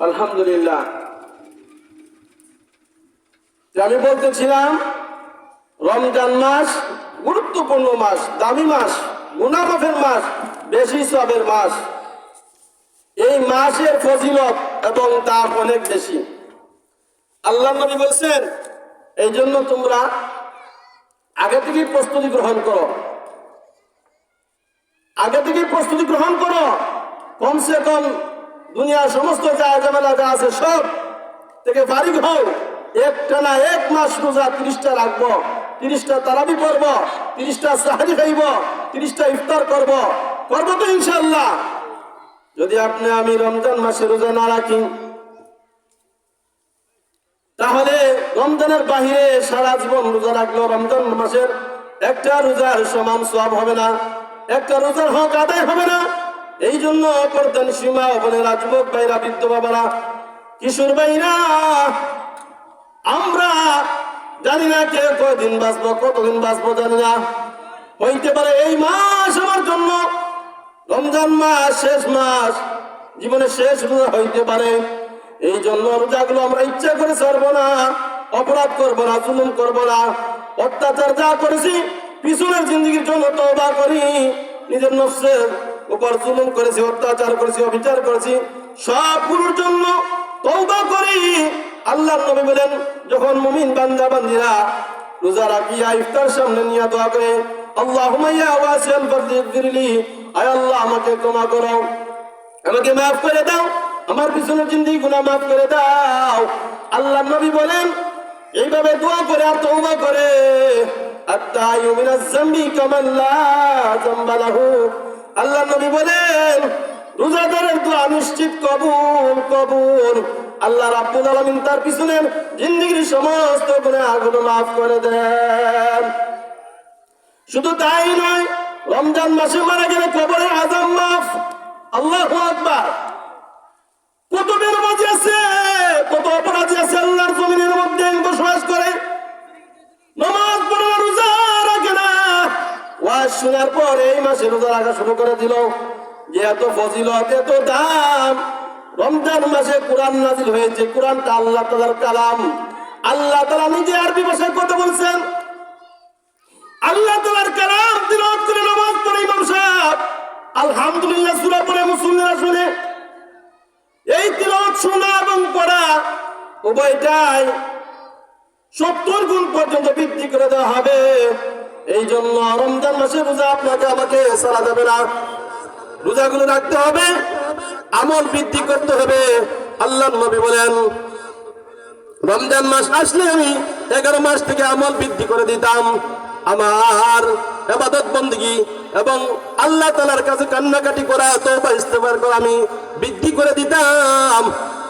আলহামদুলিল্লাহ। আমি বলতেছিলাম রমজান মাস গুরুত্বপূর্ণ মাস, দামি মাস, গুনাহ মাফের মাস, বেশি সওয়াবের মাস। এই মাসের ফজিলত এবং দাম অনেক বেশি। আল্লাহ নবী বলছেন, এই জন্য তোমরা আগে থেকেই প্রস্তুতি গ্রহণ করো, আগে থেকেই প্রস্তুতি গ্রহণ করো। কমসে কম দুনিয়ার সমস্ত ঝামেলা যা আছে সব থেকে ফারিগ হও। একটা না এক মাস রোজা 30টা রাখবো, 30টা তারাবি পড়ব, 30টা সাহারি খাইব, 30টা ইফতার করব তো ইনশাআল্লাহ। যদি আপনি আমি রমজান মাসে রোজা না রাখি, তাহলে রমজানের বাহিরে সারা জীবন রোজা রাখলেও রমজান মাসের একটা রোজার সমান সওয়াব হবে না, একটা রোজার হক আদায় হবে না। এই জন্য পর্দান সীমা বোনেরা, যুবক ভাইরা, বৃদ্ধ বাবারা, কিশোর ভাইরা, আমরা জানি না কে কয়দিন বাঁচবো, কতদিন বাঁচবো জানি না। হইতে পারে এই মাস আমার জন্য, রমজান মাস শেষ মাস, জীবনের শেষ রোজা হইতে পারে। এই জন্য রোজাগুলো আমরা ইচ্ছা করে ছাড়বো না, অপরাধ করবো না, জুলুম করবো না। অত্যাচার যা করেছি পিছনের জিন্দেগির জন্য তওবা করি। নিজের নফসের উপর জুলুম করেছি, অত্যাচার করেছি, অবিচার করেছি, সবগুলোর জন্য তওবা করি। আল্লাহর নবী বলেন, যখন মুমিন বান্দা বান্দিরা রোজা রাখিয়া ইফতার সামনে নিয়ে দোয়া করে, আল্লাহুম্মা ইয়া ওয়াসিআল ফাদলি ইগফিরলি, আয় আল্লাহ আমাকে ক্ষমা করো, আমাকে মাফ করে দাও, আমার পিছনের জিন্দেগি গুনাহ মাফ করে দাও। আল্লাহর নবী বলেন, এইভাবে দোয়া করে আর তওবা করে, আত্তায়ু মিনাজ যামবি কামান লা যামবা লাহু। আল্লাহর নবী বলেন, রোজাদারের দোয়া নিশ্চিত কবুল, কবুল। আল্লাহ রাব্বুল আলামিন তার পিছনের জিন্দেগির সমস্ত গুনাহগুলো মাফ করে দেন। শুধু তাই নয়, রমজান মাসে মারা গেলে কবরের আযাব মাফ। আল্লাহু আকবার। কত বেনামাজি আছে, কত অপরাধী আছে আল্লাহর জমিনের মধ্যে বসবাস করে, নামাজ পড়ে না, রোজা রাখে না। ওয়াজ শোনার পর এই মাসে রোজা রাখা শুরু করে দিল। যে এত ফজিলত, এত দাম। রমজান মাসে কোরআন নাজিল হয়েছে, কোরআনটা আল্লাহ তাআলার কালাম। আল্লাহ তাআলা নিজে আরবি ভাষায় কথা বলছেন। আল্লাহ তাআলার কালাম তিলাওয়াত করে নামাজ পড়ে ইমাম সাহেব আলহামদুলিল্লাহ সূরা পড়ে মুসল্লিরা শুনে। এই তিলাওয়াত শোনা এবং পড়া উভয়টাই 70 গুণ পর্যন্ত বৃদ্ধি করে দেওয়া হবে। এই জন্য রমজান মাসে রোজা আপনাকে আমাকে ছাড়া যাবে না, রোজাগুলো রাখতে হবে, আমল বৃদ্ধি করতে হবে। আল্লাহর নবী বলেন, রমজান মাস আসলে আমি 11 মাস থেকে আমল বৃদ্ধি করে দিতাম। আমার ইবাদত বندگی এবং আল্লাহ তাআলার কাছে কান্নাকাটি করা, তওবা ইস্তেগফার করা আমি বৃদ্ধি করে দিতাম।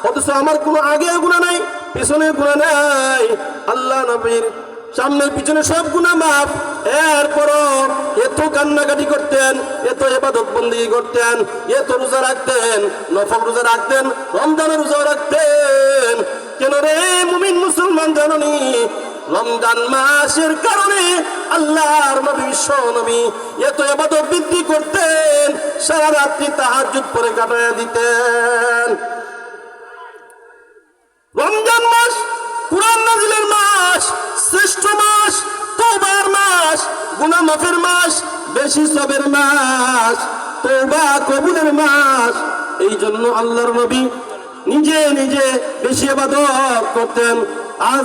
অথচ আমার কোনো আগে গুনাহ নাই, পিছনে গুনাহ নাই। আল্লাহ নবীর সামনের পিছনে সব গুনাহ মাফ। এরপরও এত কান্নাকাটি করতেন, এত ইবাদত বندگی করতেন, এত রোজা রাখতেন, নফল রোজা রাখতেন, রমজানের রোজা রাখতেন। কেন রে মুমিন মুসলমান জাননি? রমজান মাসের কারণে আল্লাহর নবী, বিশ্ব নবী এত ইবাদত বৃদ্ধি করতেন, সারা রাত্রি তাহাজ্জুদ পড়ে কাটায়া দিতেন। রমজান মাস কুরআন নাজিলের মাস, শ্রেষ্ঠ মাস, তওবার মাস, গুনাহ মাফের মাস, বেশি সবের মাস, তওবা কবুলের মাস। এই জন্য আল্লাহর নবী নিজে নিজে বেশি ইবাদত করতেন,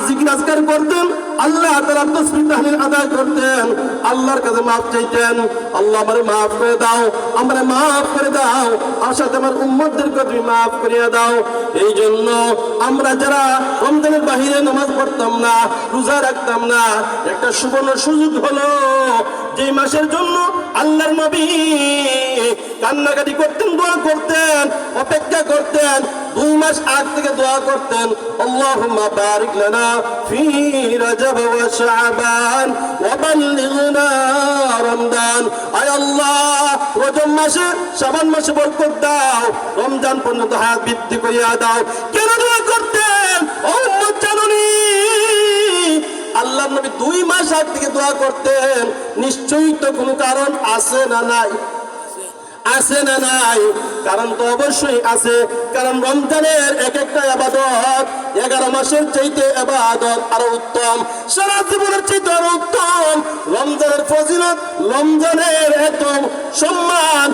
জিকির আজকার করতেন, আল্লাহ তাআলার তাসবিহ তাহলিল আদায় করতেন, আল্লাহর কাছে মাফ চাইতেন। আল্লাহ আমারে মাফ করে দাও, আমারে মাফ করে দাও, আর সাথে আমার উম্মতদেরকে তুমি মাফ করিয়া দাও। এই জন্য আমরা যারা রমজানের বাহিরে নামাজ পড়তাম না, রোজা রাখতাম না, একটা সুবর্ণ সুযোগ হলো, যে মাসের জন্য আল্লাহর নবী কান্নাকাটি করতেন, দোয়া করতেন, অপেক্ষা করতেন, 2 মাস আগ থেকে দোয়া করতেন, আল্লাহুম্মা বারিক লানা ফি রাজব ওয়া শাবান ওয়া বাল্লিগনা রমজান। আয় আল্লাহ, রজব মাসে, শাবান মাসে বরকত দাও, রমজান পর্যন্ত হায়াত বৃদ্ধি করিয়া দাও। কেন দোয়া করতেন? ও উম্মত জাননি, আল্লাহর নবী 2 মাস আগ থেকে দোয়া করতেন। নিশ্চয়ই তো কোনো কারণ আছে না নাই? আছে না নাই? কারণ তো অবশ্যই আছে। কারণ রমজানের এক একটা ইবাদত 11 মাসের চাইতে ইবাদত আরো উত্তম, সারা জীবনের চাইতে আরো উত্তম। রমজানের ফজিলত, রমজানের এত সম্মান,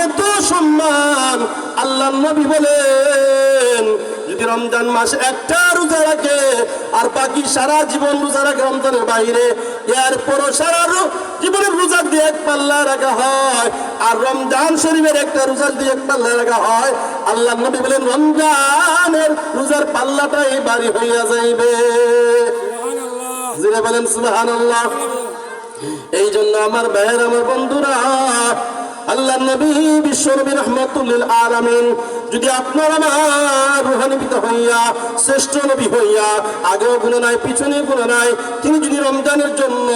এত সম্মান, আল্লাহর নবী বলেন যদি রমজান মাসে একটা রোজা রাখে আর বাকি সারা জীবন রোজা রাখে রমজানের বাইরে, এরপরও সারা জীবনের রোজা দিয়ে এক পাল্লা রাখা হয়, আর রমজান শরীফের একটা রোজা দিয়ে এক পাল্লা রাখা হয়, আল্লাহ নবী বলেন রমজানের রোজার পাল্লাটাই ভারী হইয়া যাইবে। যিনি বলেন সুবহানাল্লাহ। এই জন্য আমার ভাইয়ের, আমার বন্ধুরা, আল্লাহ নবী বিশ্ব নবী রাহমাতুল লিল আলামিন যদি আপনার আমার রূহানি পিতা হইয়া, শ্রেষ্ঠ নবী হইয়া, আগেও গুণে নাই পিছনে গুণে নাই, তিনি যদি রমজানের জন্য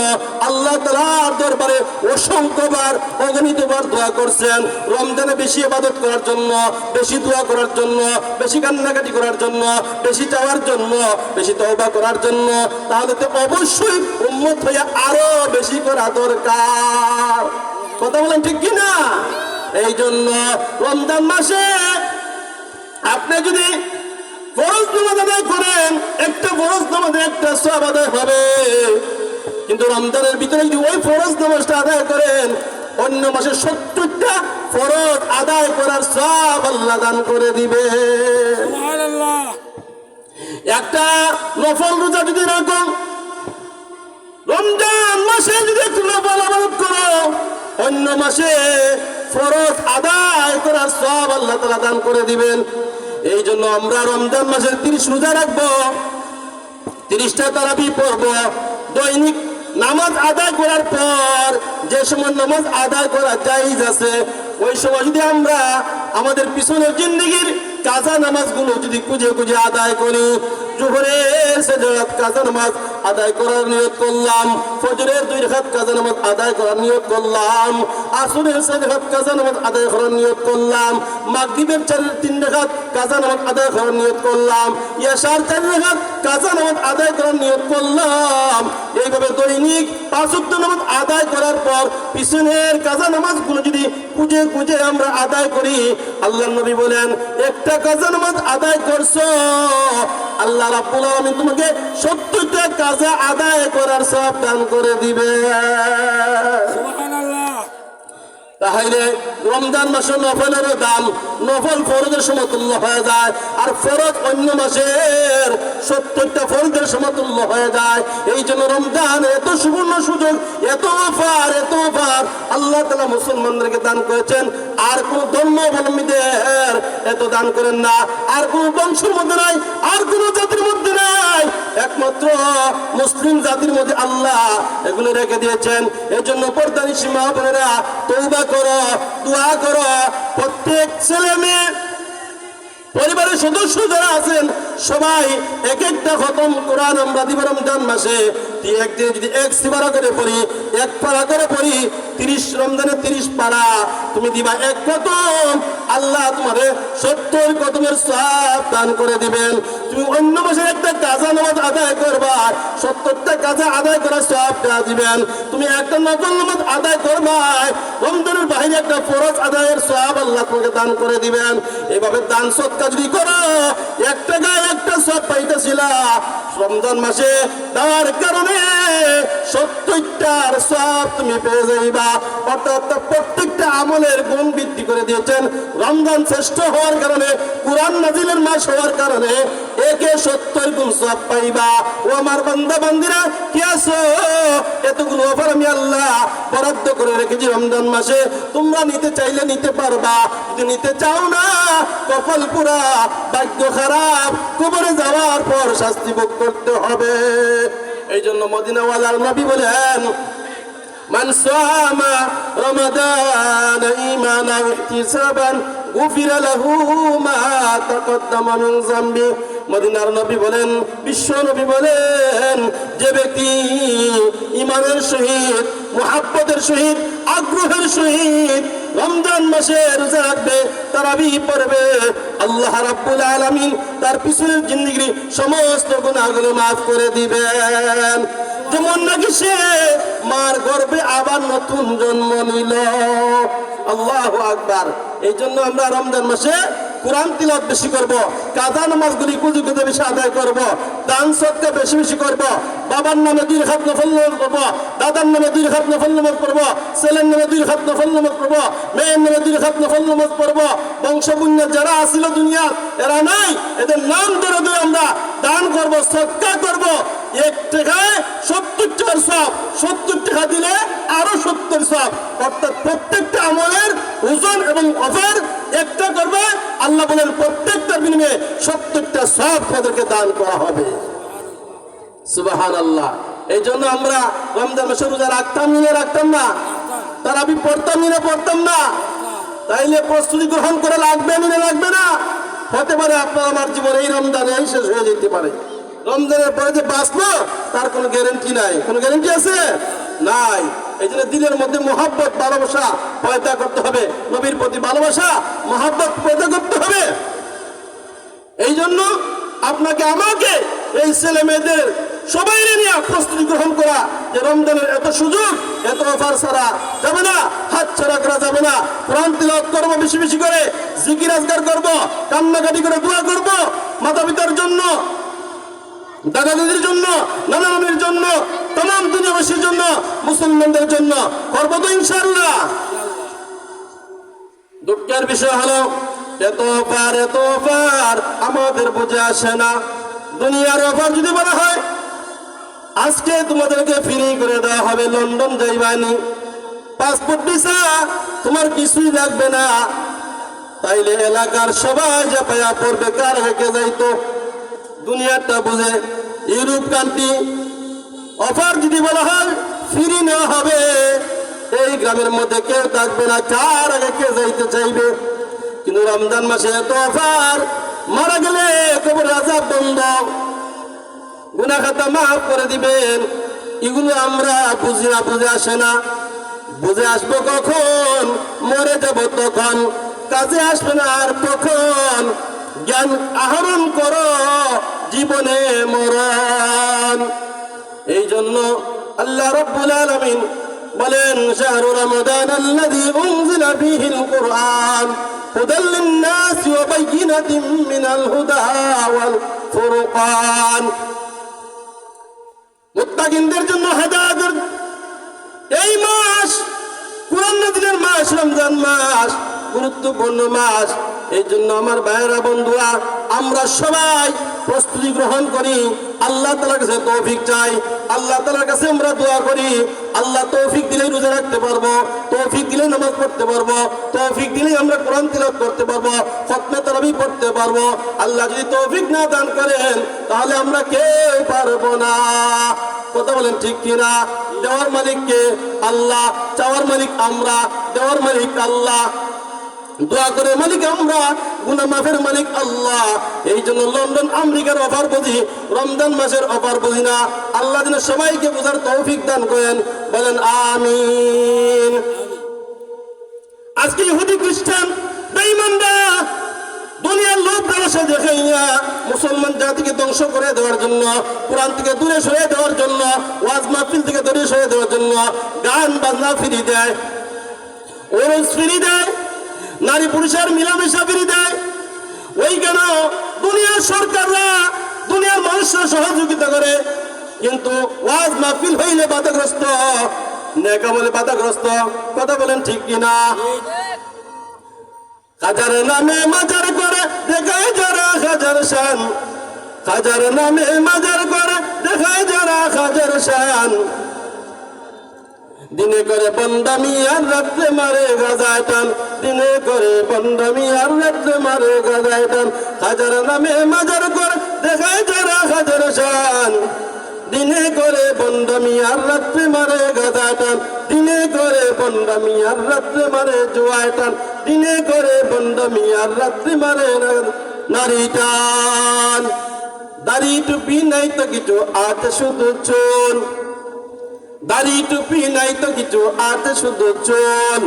আল্লাহ তাআলার দরবারে অসংখ্যবার অগণিতবার দোয়া করছেন, রমজানে বেশি ইবাদত করার জন্য, বেশি দোয়া করার জন্য, বেশি কান্নাকাটি করার জন্য, বেশি চাওয়ার জন্য, বেশি তওবা করার জন্য, তাহলে তো অবশ্যই উম্মত হইয়া আরো বেশি করা দরকার। কথা বলেন ঠিক কিনা? এই জন্য রমজান মাসে আপনি যদি ফরজ নামাজ আদায় করেন, একটা ফরজ নামাজে একটা সওয়াব আদায় হবে, কিন্তু রমজানের ভিতরে যদি ওই ফরজ নামাজটা আদায় করেন, অন্য মাসে 70টা ফরজ আদায় করার সওয়াব আল্লাহ দান করে দিবে। সুবহানাল্লাহ। একটা নফল রোজা যদি রাখো, রমজান মাসে যদি একটু নফল ইবাদত করো, অন্য মাসে ফরজ আদায় করার সওয়াব আল্লাহ তাআলা দান করে দিবেন। এই জন্য আমরা রমজান মাসের 30 রোজা রাখবো, 30টা তারাবি পড়বো। দৈনিক নামাজ আদায় করার পর যে সময় নামাজ আদায় করা জায়েজ আছে, ওই সময় যদি আমরা আমাদের পিছনের জিন্দেগির কাজা নামাজগুলো যদি খুঁজে খুঁজে আদায় করি, জোহরের সেজদাত কাজা নামাজ আদায় করার নিয়ত করলাম, ফজরের 2 রাকাত কাজা নামাজ আদায় করার নিয়ত করলাম, আসরের 4 রাকাত কাজা নামাজ আদায় করার নিয়ত করলাম, মাগরিবের 3 রাকাত কাজা নামাজ আদায় করার নিয়ত করলাম, ইশার 4 রাকাত কাজা নামাজ আদায় করার নিয়ত করলাম। এইভাবে দৈনিক 5 ওয়াক্ত নামাজ আদায় করার পর পিছনের কাজা নামাজগুলো যদি খুঁজে খুঁজে আমরা আদায় করি, আল্লাহর নবী বলেন একটা কাজা নামাজ আদায় করছো, আল্লাহ রাব্বুল আলামিন তোমাকে 70টা কাজা আদায় করার সওয়াব দান করে দিবে। সুবহানাল্লাহ। তাহলে রমজান মাসে নফলেরও দাম, নফল ফরজের সমতুল্য হয়ে যায়, আর ফরজ অন্য মাসের 70টা ফরজের সমতুল্য হয়ে যায়। এই জন্য রমজান এত সুবর্ণ সুযোগ, এত অফার, এত অফার আল্লাহ তাআলা মুসলমানদেরকে দান করেছেন। আর কোন ধর্মাবলম্বীদের এত দান করেন না, আর কোন বংশের মধ্যে নাই, আর কোন জাতির মধ্যে নাই, একমাত্র মুসলিম জাতির মধ্যে আল্লাহ এগুলো রেখে দিয়েছেন। এই জন্য পর্দানিশী মা বোনেরা তওবা করো, দোয়া করো। প্রত্যেক ছেলে মেয়ে পরিবারের সদস্য যারা আছেন সবাই এক একটা খতম কোরআন আমরা দিব রমজান মাসে। একদিন যদি 1 সিবারা করে পড়ি, 1 পারা করে পড়ি, 30 রমজানে 30 পারা তুমি দিবা 1 খতম, আল্লাহ তোমারে 70 খতমের সওয়াব দান করে দিবেন। তুমি অন্য মাসে একটা কাজা নামাজ আদায় করবা, 70টা কাজা আদায় করার সওয়াব দিবেন। তুমি একটা নফল নামাজ আদায় করবা, রমজানের বাইরে একটা ফরজ আদায়ের সওয়াব আল্লাহ তোমাকে দান করে দিবেন। এভাবে দান সদকা যদি করো, একটা গায়ে একটা সওয়াব পাইতেছিলা, রমজান মাসে দেওয়ার কারণে 70টার সওয়াব তুমি পেয়ে যাইবা। অর্থাৎ প্রত্যেকটা আমলের গুণ বৃদ্ধি করে দিয়েছেন। রমজান শ্রেষ্ঠ হওয়ার কারণে, কুরআন নাজিলের মাস হওয়ার কারণে একে 70 গুণ সওয়াব পাইবা। ও আমার বান্দা বান্দিরা, কি আছো? এতগুলো অফার আমি আল্লাহ বরাদ্দ করে রেখেছি রমজান মাসে। তোমরা নিতে চাইলে নিতে পারবা, যদি নিতে চাও না, কপাল পুরা, ভাগ্য খারাপ, কবরে যাওয়ার পর শাস্তি ভোগ করতে হবে। এই জন্য মদিনাওয়ালার নবী বলেন, মান সামা রমাদান ঈমানান ওয়া ইহতিসাবান গুফিরা লাহু মা তাকদ্দামা মিন যামবি। মদিনার নবী বলেন, বিশ্ব নবী বলেন, যে ব্যক্তি ঈমানের সহিত, মুহাব্বতের সহিত, আগ্রহের সহিত রমজান মাসে রোজা রাখবে, তারাবি পড়বে, আল্লাহ রাব্বুল আলামিন তার পিছনের জিন্দেগির সমস্ত গুনাহগুলো মাফ করে দিবেন। যেমন নাকি সে মার গর্ভে আবার নতুন জন্ম নিল। আল্লাহু আকবার। এই জন্য আমরা রমজান মাসে কোরআন তিলাওয়াত বেশি করব, কাজা নামাজগুলি কুজুকুতে বেশি আদায় করব, দান সদকা বেশি বেশি করব, বাবার নামে 2 রাকাত নফল নামাজ পড়ব, দাদার নামে 2 রাকাত নফল নামাজ পড়ব, ছেলের নামে 2 রাকাত নফল নামাজ পড়ব, মেয়ের নামে 2 রাকাত নফল নামাজ পড়ব। বংশপুণ্য যারা আসিল দুনিয়া এরা নাই, এদের নাম ধরে ধরে আমরা দান করব, সদকা করব। 1 টাকায় 70 টাকার সওয়াব, 70 টাকা দিলে আরো 70 সওয়াব। অর্থাৎ প্রত্যেকটা আমলের ওজন এবং অফার একটা করবে, আল্লাহ বলেন প্রত্যেকটার বিনিময়ে 70টা সওয়াব তাদেরকে দান করা হবে। সুবহানাল্লাহ। এই জন্য আমরা রমজান মাসে রোজা রাখতাম না, তারাবি পড়তাম না। তাইলে প্রস্তুতি গ্রহণ করে লাগবে না? হতে পারে আপনার আমার জীবন এই রমজানে শেষ হয়ে যেতে পারে। রমজানের পরে যে বাঁচবো তার কোনো গ্যারান্টি নাই। কোনো গ্যারান্টি আছে? নাই। এই জন্য দিলের মধ্যে মহব্বত, ভালোবাসা পয়দা করতে হবে। নবীর প্রতি ভালোবাসা, মহব্বত পয়দা করতে হবে। এই জন্য আপনাকে আমাকে এই ছেলে মেয়েদের সবাই নিয়ে প্রস্তুতি গ্রহণ করা, যে রমজানের এত সুযোগ, এত অফার ছাড়া যাবে না, হাত ছাড়া করা যাবে না। কোরআন তিলাওয়াত করবো বেশি বেশি করে, জিকির আজকার করবো, কান্নাকাটি করে দোয়া করবো, মাতা পিতার জন্য, দাদা দাদির জন্য, নানা নানির জন্য, তমাম দুনিয়াবাসীর জন্য, মুসলমানদের জন্য করবো তো ইনশাআল্লাহ। দুঃখের বিষয় হলো এত অফার আমাদের বুঝে আসে না। দুনিয়ার অফার যদি বলা হয় আজকে তোমাদেরকে ফ্রি করে দেওয়া হবে, লন্ডন যাইবানি, পাসপোর্ট ভিসা তোমার কিছুই লাগবে না, তাইলে এলাকার সবাই জাপায়া পড়বে, কার হেঁকে যাইতো। দুনিয়াটা বুঝে ইউরোপ কান্ট্রি অফার যদি বলা হয় ফ্রি নেওয়া হবে, এই গ্রামের মধ্যে কেউ থাকবে না, কার আগে কে যাইতে চাইবে। কিন্তু রমজান মাসে এত অফার, মারা গেলে কবর আযাব বন্ধ, গুনাহ খাতা মাফ করে দিবেন। এগুলো আমরা বুঝে আসে না। বুঝে আসবো কখন? মরে যাব তখন, কাজে আসবে না আর তখন। জ্ঞান আহরণ করো, জীবনে মরণ। এই জন্য আল্লাহ রাব্বুল আলামিন বলেন, শাহরু রমাদান আল্লাযী উনজিলা ফীহিল কুরআন হুদাল লিন-নাস ওয়া বায়িনাতিন মিনাল হুদা ওয়াল ফুরকান। মুত্তাকিনদের জন্য হেদায়েতের এই মাস, কুরআন নাযিলের মাস, রমজান মাস গুরুত্বপূর্ণ মাস। এই জন্য আমার ভাইয়েরা, বন্ধুরা, আমরা সবাই প্রস্তুতি গ্রহণ করি, আল্লাহ তাআলার কাছে তৌফিক চাই, আল্লাহ তাআলার কাছে আমরা দোয়া করি। আল্লাহ তৌফিক দিলেই রোজা রাখতে পারবো, তৌফিক দিলেই নামাজ পড়তে পারবো, তৌফিক দিলেই আমরা কোরআন তিলাওয়াত করতে পারবো, খতমে তারাবি পড়তে পারবো। আল্লাহ যদি তৌফিক না দান করেন তাহলে আমরা কেউ পারবো না। কথা বলেন ঠিক কিনা? দেওয়ার মালিক কে? আল্লাহ। চাওয়ার মালিক আমরা, দেওয়ার মালিক আল্লাহ, দোয়া করে মালিক আমরা, গুনাহ মাফের মালিক আল্লাহ। এই জন্য লন্ডন আমেরিকার অফার বুঝি, রমজান মাসের অফার বুঝি না। আল্লাহ যেন সবাইকে বোঝার তৌফিক দান করেন, বলেন আমিন। আজকে ইহুদি খ্রিস্টান বেঈমানরা দুনিয়ার লোভ লালসা দেখাইয়া মুসলমান জাতিকে ধ্বংস করে দেওয়ার জন্য, কোরআন থেকে দূরে সরিয়ে দেওয়ার জন্য, ওয়াজ মাহফিল থেকে দূরে সরিয়ে দেওয়ার জন্য গান বাজনা ফিরি দেয়, ওরস ফিরি দেয়, নারী পুরুষের মিলামেশা ফিরি দেয়। ওই কেন দুনিয়ার সরকাররা, দুনিয়ার মানুষরা সহযোগিতা করে, কিন্তু ওয়াজ মাহফিল হইলে বাধাগ্রস্ত, নেকা বলে বাধাগ্রস্ত। কথা বলেন ঠিক কিনা? খাজার নামে মাজার করে দেখায় যারা খাজার শান, খাজার নামে মাজার করে দেখায় যারা খাজার শান। দিনে করে বন্দামি আর রাত্রে মারে গাজায় টান, দিনে করে বন্দামি আর রাত্রে মারে গাজায় টান। খাজার নামে মাজার করে দেখায় যারা খাজার শান, দিনে করে বন্দামি আর রাত্রে মারে গাজায় টান, দিনে করে বন্দামি আর রাত্রে মারে জুয়ায় টান, দিনে করে বন্দামি আর রাত্রে মারে নারী টান। দাড়ি টুপি নাই তো কিছু, আতে শুধু চুল, দাড়ি টুপি নাই তো কিছু, আতে শুধু চুল।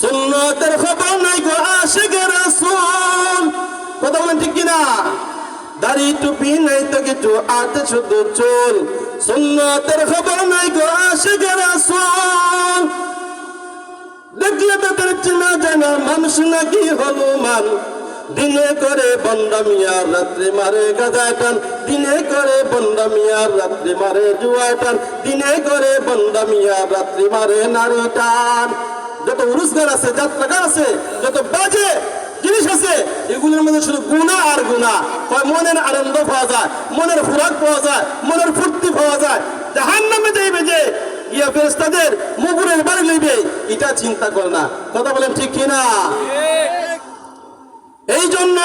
সুন্নতের খবর নাই গো আশিকে রাসূল। কথা বলেন ঠিক কিনা? দাড়ি টুপি নাই তো কিছু, আতে শুধু চুল। সুন্নতের খবর নাই গো আশিকে রাসূল। দেখলে তাদের চেনা জানা মানুষ নাকি হনুমান দিনে করে বন্দামিয়া রাত্রে মারে গাজায় টান দিনে করে বন্দামিয়া রাত্রে মারে জুয়ায় টান দিনে করে বন্দামিয়া রাত্রে মারে নারী টান যত উরুস গান আছে যাত্রা গান আছে যত বাজে জিনিস আছে এগুলোর মধ্যে শুধু গুণা আর গুণা হয় মনের আনন্দ পাওয়া যায় মনের খোরাক পাওয়া যায় মনের ফুর্তি পাওয়া যায় জাহান্নামে যাইবে যে ইয়া ফেরেশতাদের মুগুরের বাড়ি লইবে এটা চিন্তা করে না কথা বলেন ঠিক কিনা এই জন্য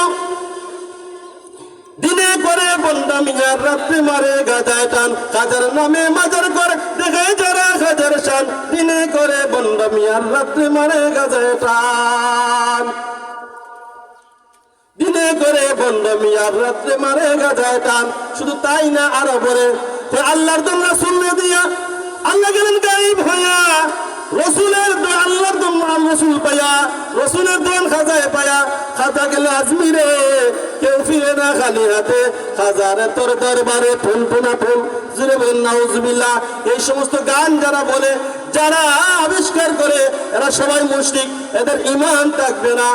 দিনে করে বন্দামিয়া রাত্রে মারে গাজায় টান কাজার নামে মাজার করে দেখে যারা হাজার শান দিনে করে বন্দামিয়া রাত্রে মারে গাজায় টান দিনে করে বন্দামিয়া রাত্রে মারে গাজায় টান শুধু তাই না আরো বলে আল্লাহর জন্য শুনলে দিয়া আল্লাহ গেলেন গায়েব হইয়া রসুলের আল্লাহর জন্য রসুল পায়া রসুলের দোয়ান খাজায় পায়া খাজা গেল আজমিরে কেউ ফিরে না খালি হাতে খাজারে তোর দরবারে ফুল ফুনা ফুল জুড়ে বলেন নাউজুবিল্লাহ এই সমস্ত গান যারা বলে যারা আবিষ্কার করে এরা সবাই মুশরিক এদের ঈমান থাকবে না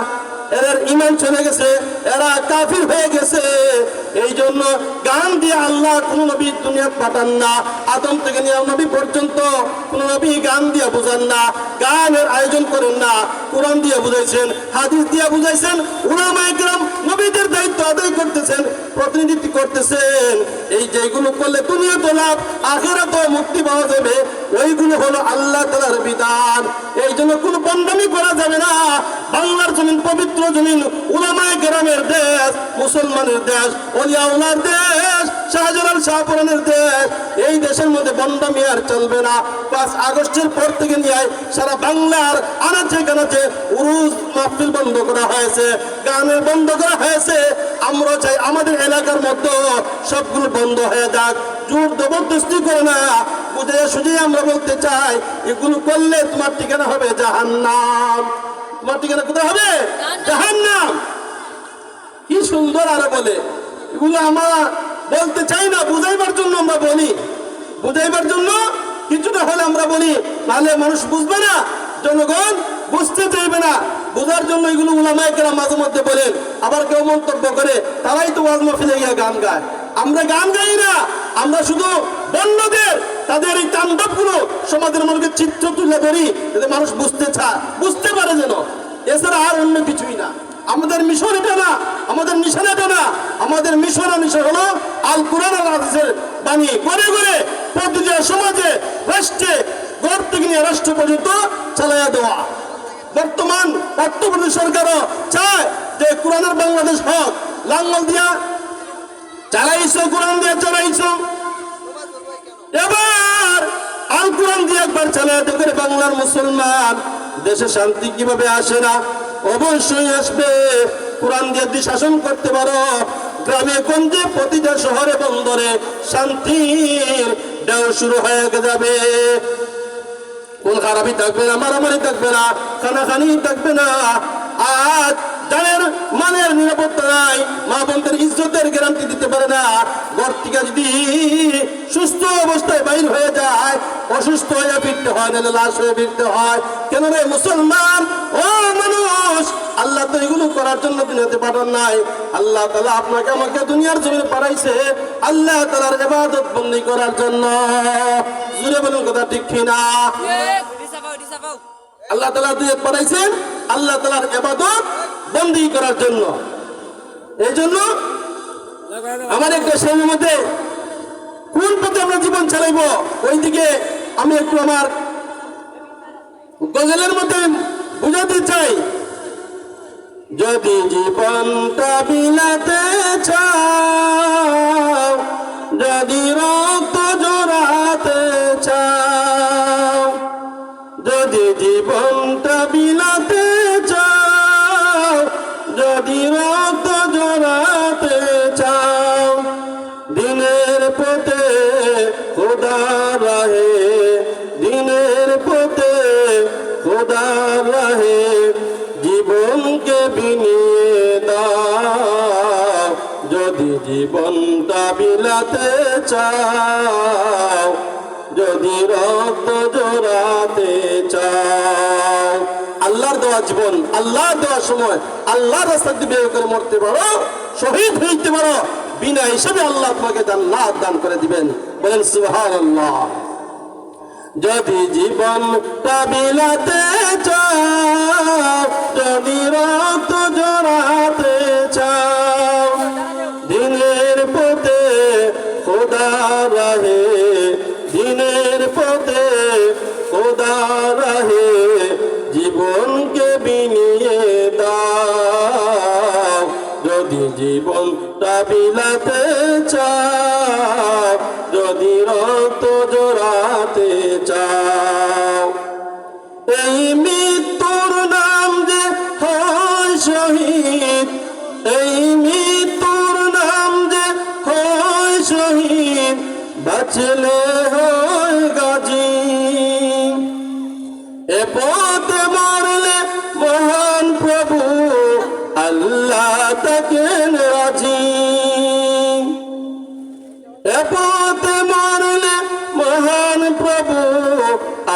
এদের ঈমান চলে গেছে এরা কাফির হয়ে গেছে এই জন্য গান দিয়ে আল্লাহ কোন নবী দুনিয়া পাঠান না আদম থেকে নিয়ে নবী পর্যন্ত কোন নবী গান দিয়ে বুঝান না গানের আয়োজন করেন না কোরআন দিয়ে বুঝাইছেন হাদিস দিয়ে বুঝাইছেন উলামায়ে কেরাম নবীদের দায়িত্ব আদায় করতেছেন প্রতিনিধিত্ব করতেছেন এই যেগুলো করলে দুনিয়া তো লাভ আখিরাতেও মুক্তি পাওয়া যাবে ওইগুলো হলো আল্লাহ তাআলার বিধান এই জন্য কোনো বন্ডামি করা যাবে না বাংলার জমিন পবিত্র জমিন উলামায়ে কেরামের দেশ মুসলমানের দেশ ওলিয়াউলার দেশ শাহজালাল শাহপুরানের দেশ এই দেশের মধ্যে বন্ডামি আর চলবে না 5 আগস্টের পর থেকে নিয়ে সারা বাংলার আনাচে কানাচে উরুস মাহফিল বন্ধ করা হয়েছে গানের বন্ধ করা হয়েছে আমরা চাই আমাদের এলাকার মধ্যে সবগুলো বন্ধ হয়ে যাক জোর জবরদস্তি করে না বুঝে সুঝে আমরা বলতে চাই এগুলো করলে তোমার ঠিকানা হবে জাহান্নাম তোমার ঠিকানা কোথায় হবে জাহান্নাম কি সুন্দর আরো বলে এগুলো আমরা বলতে চাই না বুঝাইবার জন্য আমরা বলি বুঝাইবার জন্য কিছুটা হলে আমরা বলি তাহলে মানুষ বুঝবে না জনগণ বুঝতে চাইবে না বোঝার জন্য এগুলো উলামায়ে কেরাম মাঝে মধ্যে বলেন আবার কেউ মন্তব্য করে তারাই তো ওয়াজ মাহফিলে গিয়ে গান গায় আমরা গান গাই না আমরা শুধু বন্যদের তাদের এই তাণ্ডবগুলো সমাজের মানুষকে চিত্র তুলে ধরি যাতে মানুষ বুঝতে পারে যেন এছাড়া আর অন্য কিছুই না আমাদের মিশন এটা না আমাদের মিশন এটা না আমাদের মিশন হলো আল কোরআন আর হাদিসের বাণী করে করে প্রতিটা সমাজে রাষ্ট্রে ঘর থেকে নিয়ে রাষ্ট্র পর্যন্ত চালাইয়া দেওয়া বর্তমান অর্থপ্রদেশ সরকারও চায় যে কোরআনের বাংলাদেশ হক লাঙ্গল দিয়া চালাইছো কোরআন দিয়া চালাইছো এবার আল কোরআন দিয়ে একবার চালায় দেখে বাংলার মুসলমান দেশে শান্তি কিভাবে আসে না অবশ্যই আসবে কোরআন দিয়ে যদি শাসন করতে পারো গ্রামে গঞ্জে প্রতিটা শহরে বন্দরে শান্তির ঢেউ শুরু হয়ে যাবে কোন খারাপই থাকবে না মারামারি থাকবে না খানাখানি থাকবে না আজ যাদের মানের নিরাপত্তা নাই মা বোনদের ইজ্জতের গ্যারান্টি দিতে পারে না ঘর থেকে যদি সুস্থ অবস্থায় বাইর হয়ে যায় অসুস্থ হয়ে ফিরতে হয় নাহলে লাশ হয়ে ফিরতে হয় কেন রে মুসলমান ও মানুষ আল্লাহ তো এগুলো করার জন্য দুনিয়াতে পাঠান নাই আল্লাহ তাআলা আপনাকে আমাকে দুনিয়ার জমিনে পাঠাইছে আল্লাহ তাআলার ইবাদত বন্দী করার জন্য জুড়ে বলুন কথা ঠিক কিনা আল্লাহ তাআলা দুনিয়াতে পাঠাইছেন আল্লাহ তাআলার ইবাদত বন্দী করার জন্য এই জন্য আমার একটা সেই মধ্যে কোন পথে আমরা জীবন চালাইব ওইদিকে আমি একটু আমার গজলের মধ্যে বুঝাতে চাই যদি জীবনটা বিলাতে চাও যদি রক্ত জোড়াতে চাও যদি জীবনটা বিলাতে চাও যদি রক্ত জোড়াতে চাও দিনের পথে খোদা রাহে দিনের পথে খোদা রাহে জীবনকে বিনিয়ে দাও যদি জীবনটা বিলাতে চাও যদি রক্ত জোড়াতে চাও আল্লাহর দেওয়া জীবন, আল্লাহর দেওয়া সময় আল্লাহর রাস্তাতে ব্যয় করে মরতে পারো, শহীদ হইতে পারো, বিনা হিসাবে আল্লাহ তোমাকে জান্নাত দান করে দিবেন। বলেন সুবহানাল্লাহ। যদি জীবনটা বিলাতে চাও, যদি রক্ত জড়াতে চাও, দিনের পথে খোদা রাহে, দিনের পথে খোদা রাহে, জীবনকে বিনিয়ে দাও। যদি জীবনটা বিলাতে চাও, যদি রক্ত জড়াতে চাও, এই মৃত্যুর নাম যে হয় শহীদ, এই মৃত্যুর নাম যে হয় শহীদ, বাঁচলে হয় গাজী। এ পথে মরলে মহান প্রভু আল্লাহ তাকেন রাজি। এ পথে মরলে মহান প্রভু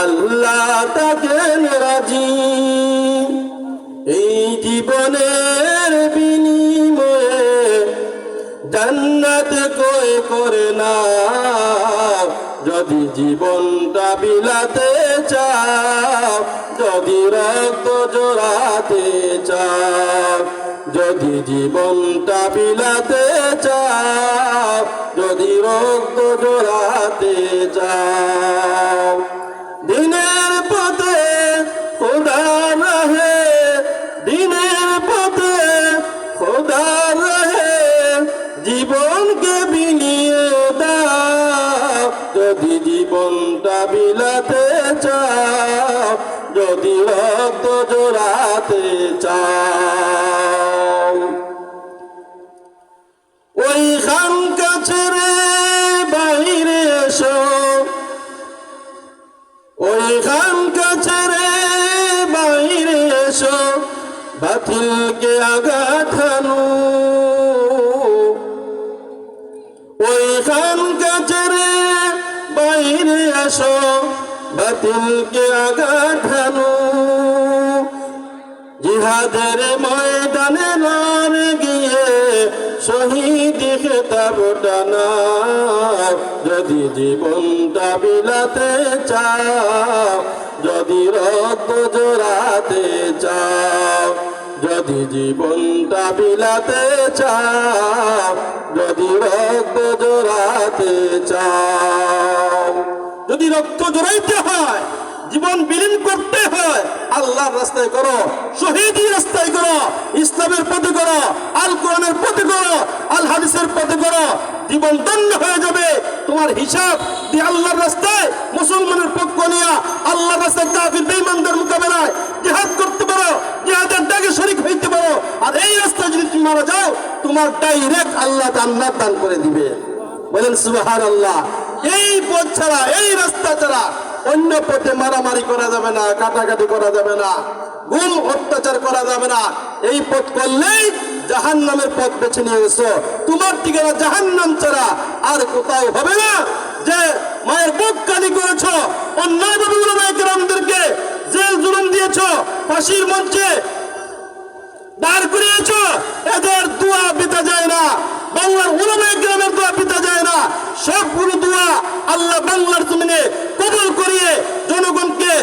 আল্লাহ তাকেন রাজি। এই জীবনের বিনিময়ে জান্নাত কই করে না, যদি জীবনটা বিলাতে চাও, যদি রক্ত জড়াতে চাও, যদি জীবনটা বিলাতে চাও, যদি রক্ত জড়াতে চাও, দিনের পথে খোদা রাহে, দিনের পথে খোদা রাহে, জীবনকে বিনিয়ে দাও। যদি জীবনটা বিলাতে চাও, যদি রক্ত জড়াতে চাও, ওই খানকা ছেড়ে বাইরে এসো, ওই খানকা ছেড়ে বাইরে এসো, বাতিলকে আঘাত হানো। ওই খানকা ছেড়ে বাইরে এসো, বাতিলকে আঘাত হানো। জিহাদের ময়দানে লড়ে গিয়ে শহীদ খেতাবটা নাও। যদি জীবনটা বিলাতে চাও, যদি রক্ত জড়াতে চাও, যদি জীবনটা বিলাতে চাও, যদি রক্ত জড়াতে চাও, যদি রক্ত জড়াইতে হয়, জীবন বিলীন করতে হয়, আল্লাহর রাস্তায় করো, শহীদের রাস্তায় করো, ইসলামের পথে করো, আল কোরআনের পথে করো, আল হাদিসের পথে করো, জীবন ধন্য হয়ে যাবে। তোমার হিসাব দিয়ে আল্লাহর রাস্তায় মুসলমানের পক্ষ নিয়ে আল্লাহর রাস্তায় কাফির বেঈমানদের মোকাবেলায় জিহাদ করতে পারো, জিহাদের ডাকে শরীক হইতে পারো। আর এই রাস্তায় যদি তুমি মারা যাও, তোমার ডাইরেক্ট আল্লাহ জান্নাত দান করে দিবে। বলেন সুবহানাল্লাহ। এই পথ ছাড়া, এই রাস্তা ছাড়া অন্য পথে মারামারি করা যাবে না, কাটাকাটি করা যাবে না, গুম অত্যাচার করা যাবে না। এই পথ করলেই জাহান্নামের পথ বেছে নিয়েছো। তোমার ঠিকানা জাহান্নাম ছাড়া আর কোথাও হবে না। যে মায়ের বুক কালি করেছ, অন্যায়ভাবে উলামায়ে কেরামদেরকে জেল জুলুম দিয়েছ, ফাঁসির মঞ্চে দাঁড় করিয়েছ, এদের দোয়া পিতা যায় না, বাংলার উলামায়ে কেরামের দোয়া পিতা যায় না। সবগুলো দোয়া আল্লাহ বাংলার জমিনে কবুল করিয়ে জনগণকে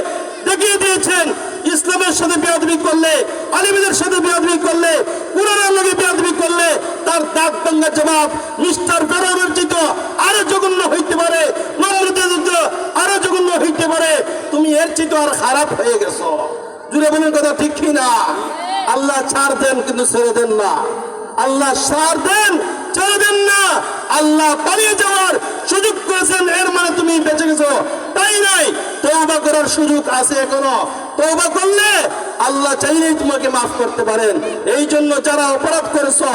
দেখিয়ে দিয়েছেন। ইসলামের সাথে বেয়াদবি করলে, আলেমদের সাথে বেয়াদবি করলে, কুরআনের লগে বেয়াদবি করলে তার দাঁত ভাঙা জবাব মিস্টার ফেরাউনের চেয়ে আরো জঘন্য হইতে পারে, নমরুদের চেয়ে আরো জঘন্য হইতে পারে। তুমি এর চেয়ে আর খারাপ হয়ে গেছো। জুড়ে বলেন কথা ঠিক কি না? আল্লাহ ছাড় দেন কিন্তু ছেড়ে দেন না। আল্লাহ ছাড় দেন, ছেড়ে দেন না। আল্লাহ পালিয়ে যাওয়ার সুযোগ করেছেন, এর মানে তুমি বেঁচে গেছো তাই নাই। তওবা করার সুযোগ আছে এখনো। তওবা করলে আল্লাহ চাইলেই তোমাকে মাফ করতে পারেন। এই জন্য যারা অপরাধ করেছো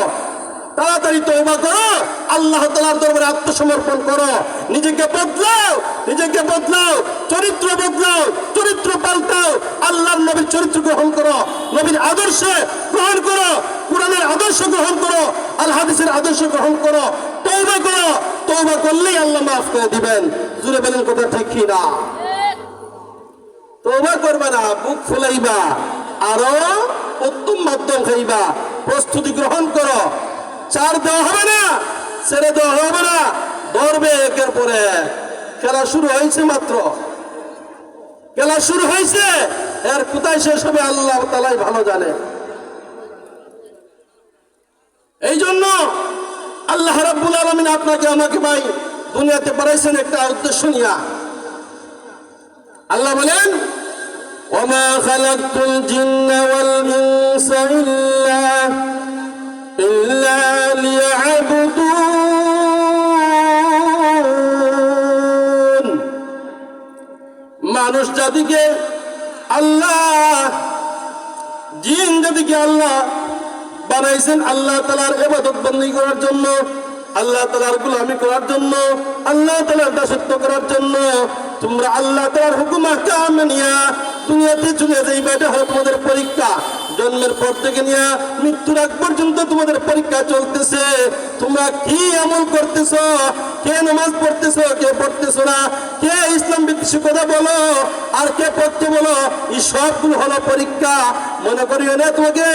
তাড়াতাড়ি তওবা করো, আল্লাহ তাআলার দরবারে আত্মসমর্পণ করো, নিজেকে বদলাও, নিজেকে বদলাও, চরিত্র বদলাও, চরিত্র পাল্টাও, আল্লাহর নবীর চরিত্র গ্রহণ করো, নবীর আদর্শ গ্রহণ করো, কোরআনের আদর্শ গ্রহণ করো, আল হাদিসের আদর্শ গ্রহণ করো, তওবা করো। তওবা করলেই আল্লাহ মাফ করে দিবেন। জুড়ে বলেন কথা ঠিক কি না? তওবা করবে না, বুক ফুলাইবা, আরো উত্তম মাধ্যম খাইবা, প্রস্তুতি গ্রহণ করো। ছাড় দেওয়া হবে না, ছেড়ে দেওয়া হবে না, ধরবে একের পরে। খেলা শুরু হয়েছে মাত্র, খেলা শুরু হয়েছে, এর কোথায় শেষ হবে আল্লাহ তাআলাই ভালো জানে। এই জন্য আল্লাহ রাব্বুল আলামিন আপনাকে আমাকে ভাই দুনিয়াতে পাঠাইছেন একটা উদ্দেশ্য নিয়া। আল্লাহ বলেন, ওমা খালাকতুল জিন্না ওয়াল ইনসা ইল্লা লিয়াবুদুন। মানুষ জাতিকে আল্লাহ, জিন জাতিকে আল্লাহ বানাইছেন আল্লাহ তাআলার ইবাদত বন্দী করার জন্য, আল্লাহ তাআলার গোলামি করার জন্য, আল্লাহ তাআলার দাসত্ব করার জন্য। তোমরা আল্লাহ তাআলার হুকুম আহকাম নিয়া দুনিয়াতে চলে যাইবা, এটা হলো তোমাদের পরীক্ষা। জন্মের পর থেকে নিয়ে মৃত্যুর আগ পর্যন্ত তোমাদের পরীক্ষা চলতেছে। তোমরা কি আমল করতেছো, কে নামাজ পড়তেছো, কে পড়তেছো না, কে ইসলাম বিদ্বেষী কথা বলো আর কে পড়তে বলো, এই সবগুলো হলো পরীক্ষা। মনে করিও না তোমাকে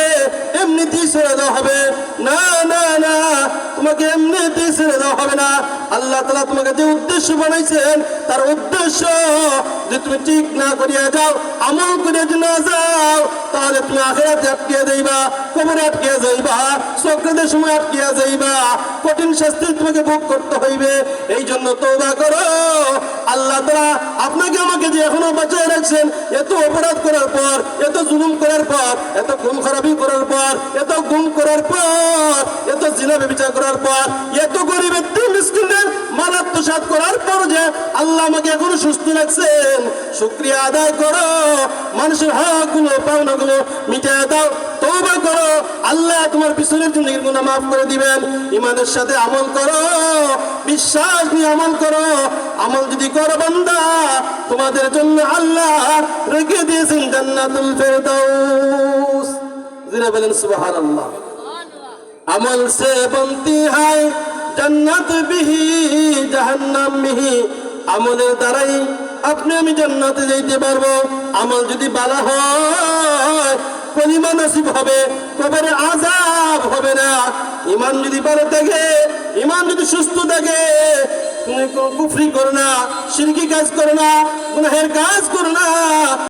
এমনিতেই ছেড়ে দেওয়া হবে, না না না, তোমাকে এমনিতেই ছেড়ে দেওয়া হবে না। আল্লাহ তাআলা তোমাকে যে উদ্দেশ্য বানাইছেন, তার উদ্দেশ্য যে তুমি ঠিক না করিয়া যাও, আমল করে যদি না যাও, তাহলে তুমি আখিরাতে আটকে যাইবা, কবরে আটকে যাইবা, সক্রাতের সময় আটকে যাইবা, কঠিন শাস্তি তোমাকে ভোগ করতে হইবে। এই জন্য তওবা করো। আল্লাহ তাআলা আপনাকে আমাকে যে এখনো বাঁচিয়ে রাখছেন, এত অপরাধ করার পর, এত জুলুম করার পর, এত খুন খারাপি করার পর, এত গুম করার পর, এত জিনা ব্যভিচার করার পর, এত গরিবের মিসকিনদের মাল আত্মসাৎ করার পর যে আল্লাহ আমাকে এখনো সুস্থ রাখছেন, শুকরিয়া আদায় করো। মানুষের হকগুলো, পাওনাগুলো মিটিয়ে দাও, তওবা করো। আল্লাহ তোমার পিছনের জিন্দেগির গুনাহ মাফ করে দিবেন। ঈমানের সাথে আমল করো, বিশ্বাস নিয়ে আমল করো। আমল যদি করো বান্দা, তোমাদের জন্য আল্লাহ রেখে দিয়েছেন জান্নাতুল ফেরদাউস। জিরা বলেন সুবহানাল্লাহ। আমল সে বনতি হয় জান্নাত বিহি জাহান্নাম বিহি। আমলের দ্বারাই আপনি আমি জান্নাতে যাইতে পারবো। আমল যদি ভালো হয়, কলিমা নসিব হবে, কবরে আযাব হবে না। ঈমান যদি ভালো থাকে, ঈমান যদি সুস্থ থাকে, তুমি কুফরি করো না, শিরকি কাজ করো না, গুনাহের কাজ করো না।